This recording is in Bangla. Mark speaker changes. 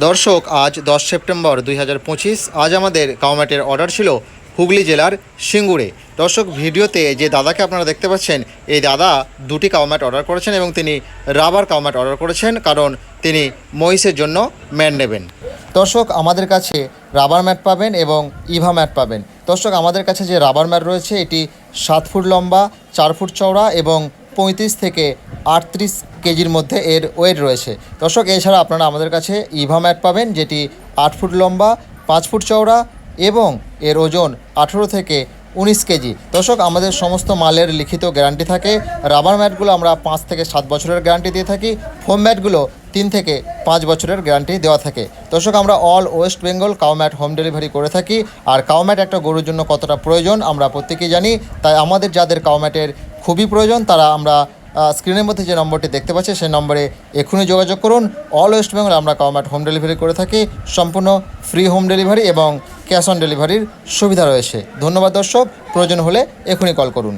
Speaker 1: দর্শক, আজ 10 সেপ্টেম্বর 2025। আজ আমাদের কাউম্যাটের অর্ডার ছিল হুগলি জেলার সিঙ্গুরে। দর্শক, ভিডিওতে যে দাদাকে আপনারা দেখতে পাচ্ছেন, এই দাদা দুটি কাউম্যাট অর্ডার করেছেন এবং তিনি রাবার কাউম্যাট অর্ডার করেছেন, কারণ তিনি মহিষের জন্য ম্যাট নেবেন। দর্শক, আমাদের কাছে রাবার ম্যাট পাবেন এবং ইভা ম্যাট পাবেন। দর্শক, আমাদের কাছে যে রাবার ম্যাট রয়েছে এটি 7 ফুট লম্বা, 4 ফুট চওড়া এবং 35 থেকে 38 কেজির মধ্যে এর ওয়েট রয়েছে। দর্শক, এছাড়া আপনারা আমাদের কাছে ইভা ম্যাট পাবেন, যেটি 8 ফুট লম্বা, 5 ফুট চওড়া এবং এর ওজন 18 থেকে 19 কেজি। দর্শক, আমাদের সমস্ত মালের লিখিত গ্যারান্টি থাকে। রাবার ম্যাটগুলো আমরা 5 থেকে 7 বছরের গ্যারান্টি দিয়ে থাকি। ফোম ম্যাটগুলো 3 থেকে 5 বছরের গ্যারান্টি দেওয়া থাকে। দর্শক, আমরা অল ওয়েস্ট বেঙ্গল কাউম্যাট হোম ডেলিভারি করে থাকি। আর কাউম্যাট একটা গরুর জন্য কতটা প্রয়োজন আমরা প্রত্যেকেই জানি। তাই আমাদের যাদের কাউম্যাটের খুবই প্রয়োজন তারা আমরা স্ক্রিনের মধ্যে যে নম্বরটি দেখতে পাচ্ছি সেই নম্বরে এখনই যোগাযোগ করুন। অল ওয়েস্ট বেঙ্গল আমরা কাউম্যাট হোম ডেলিভারি করে থাকি। সম্পূর্ণ ফ্রি হোম ডেলিভারি এবং ক্যাশ অন ডেলিভারির সুবিধা রয়েছে। ধন্যবাদ দর্শক, প্রয়োজন হলে এখনই কল করুন।